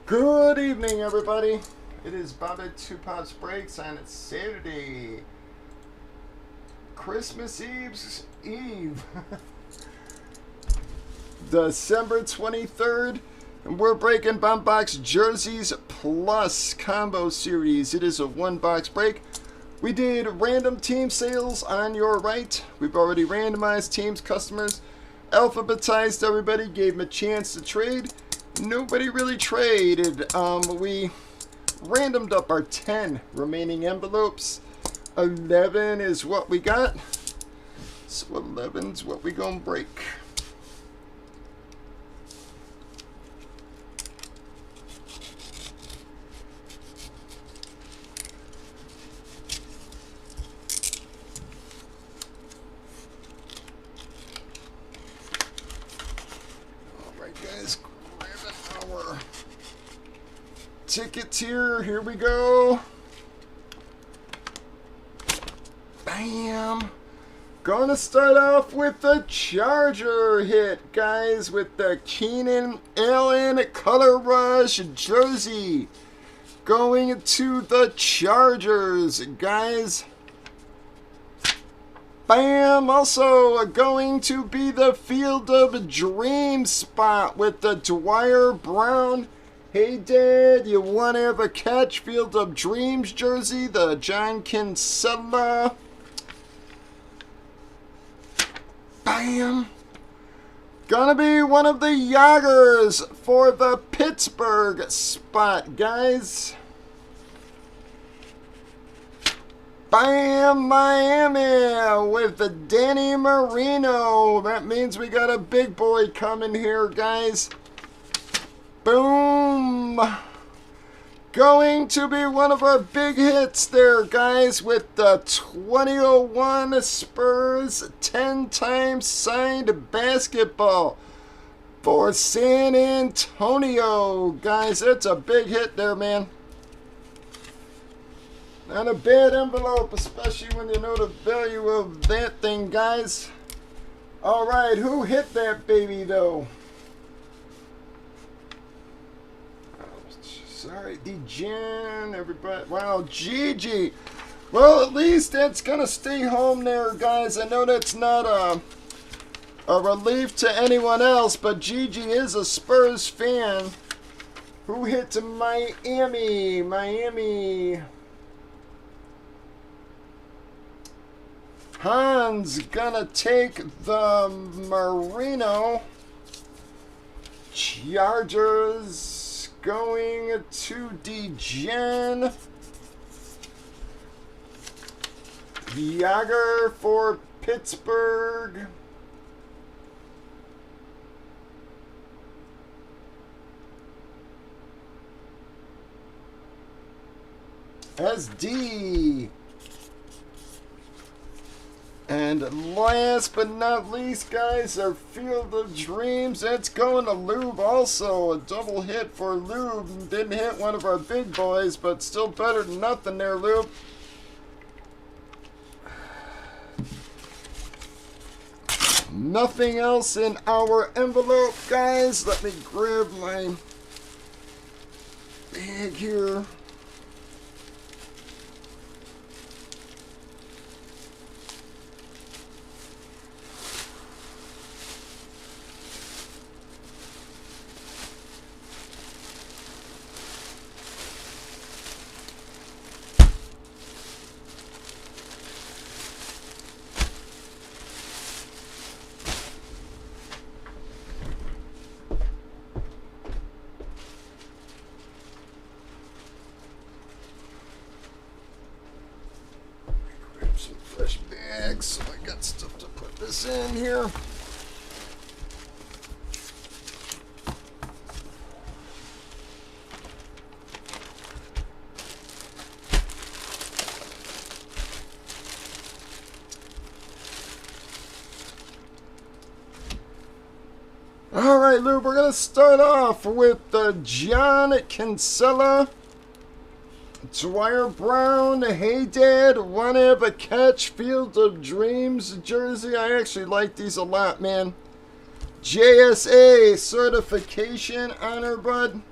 Good evening, everybody. It is Bob at Two Pops Breaks on Saturday, Christmas Eve, December 23rd, and we're breaking Bomb Box Jerseys Plus Combo Series. It is a one-box break. We did random team sales on your right. We've already randomized teams, customers, alphabetized everybody, gave them a chance to trade. Nobody really traded. We randomed up our 10 remaining envelopes. 11 is what we got. So 11's what we gonna break. Alright guys, grabbing our tickets here we go. Bam! Gonna start off with the Charger hit, guys, with the Keenan Allen Color Rush jersey. Going to the Chargers, guys. Bam! Also going to be the Field of Dreams spot with the Dwyer Brown. Hey Dad, you want to have a catch? Field of Dreams jersey, the John Kinsella. Bam! Gonna be one of the Yoggers for the Pittsburgh spot, guys. Bam! Miami with the Danny Marino. That means we got a big boy coming here, guys. Boom! Going to be one of our big hits there, guys, with the 2001 Spurs 10 times signed basketball for San Antonio. Guys, that's a big hit there, man. Not a bad envelope, especially when you know the value of that thing, guys. All right, who hit that baby, though? Sorry, DGen, everybody. Wow, Gigi. Well, at least that's going to stay home there, guys. I know that's not a relief to anyone else, but Gigi is a Spurs fan. Who hit to Miami? Miami. Hans gonna take the Marino. Chargers going to DGen. Yager for Pittsburgh. SD. And last but not least, guys, our Field of Dreams. That's going to Lube also. A double hit for Lube. Didn't hit one of our big boys, but still better than nothing there, Lube. Nothing else in our envelope, guys. Let me grab my bag here. So I got stuff to put this in here. All right, Lou, we're going to start off with the John Kinsella Dwyer Brown, Hey Dad, wanna have a catch? Field of Dreams jersey. I actually like these a lot, man. JSA certification honor, bud.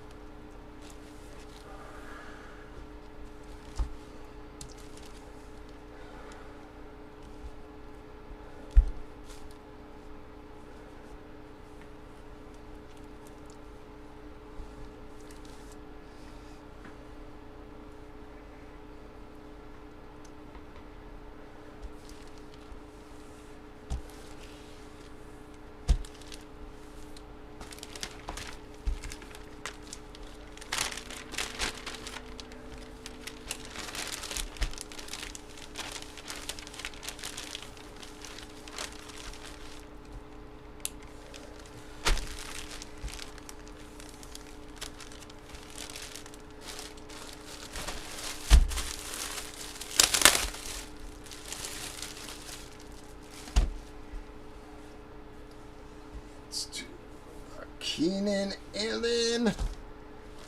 Keenan Allen.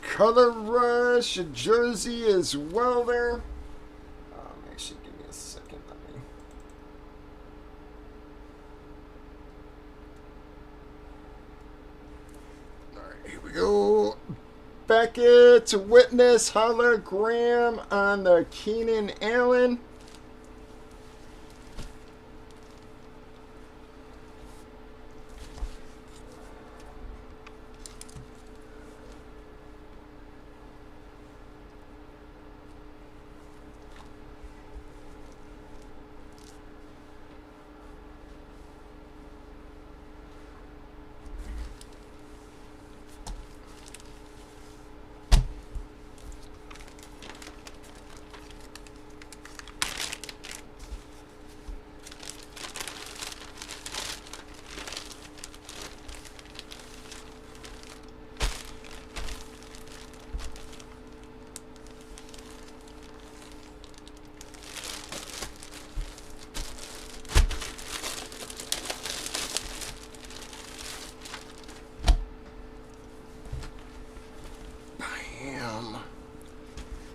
Color Rush jersey as well there. Actually, give me a second. Alright, here we go. Beckett Witness hologram on the Keenan Allen.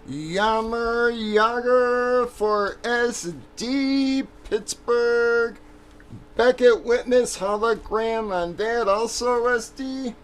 Yammer Yager for SD Pittsburgh. Beckett Witness hologram on that, also SD.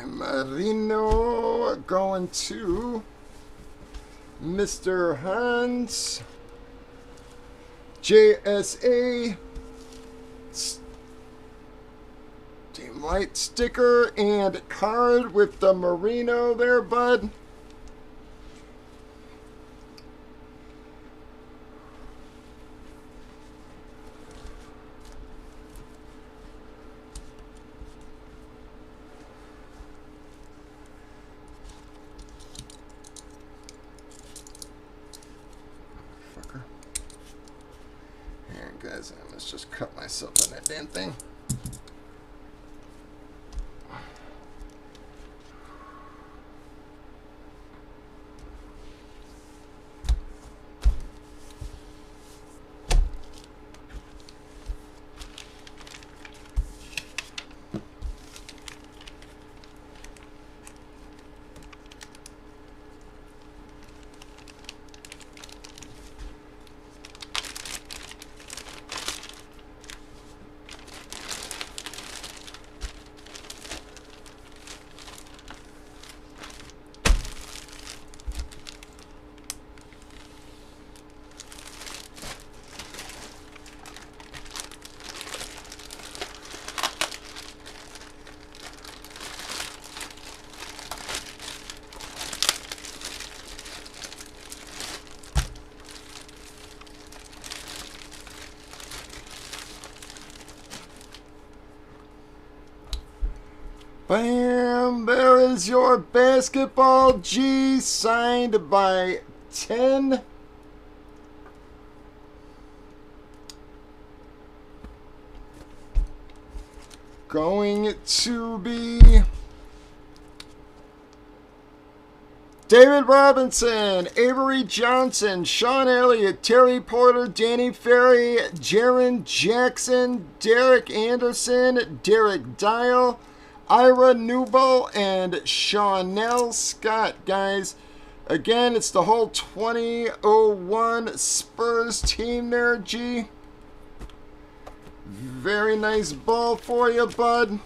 Marino going to Mr. Hans. JSA Team Light sticker and card with the Marino there, bud. Guys, I must just cut myself on that damn thing. Bam! There is your basketball G signed by 10. Going to be David Robinson, Avery Johnson, Sean Elliott, Terry Porter, Danny Ferry, Jaren Jackson, Derek Anderson, Derek Dial, Ira Newbo, and Shawnell Scott, guys. Again, it's the whole 2001 Spurs team there, G. Very nice ball for you, bud.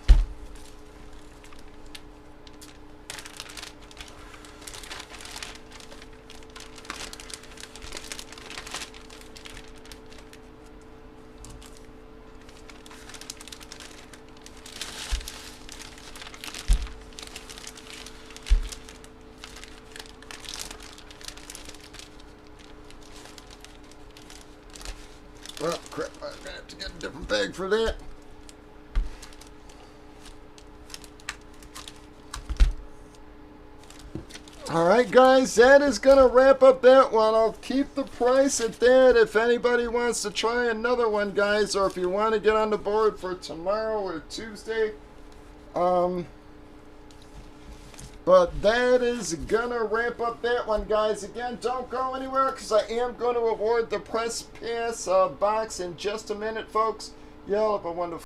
Oh, crap. I'm going to have to get a different bag for that. Alright guys, that is going to wrap up that one. I'll keep the price at that if anybody wants to try another one, guys, or if you want to get on the board for tomorrow or Tuesday. But that is going to wrap up that one, guys. Again, don't go anywhere because I am going to award the Press Pass box in just a minute, folks. Y'all have a wonderful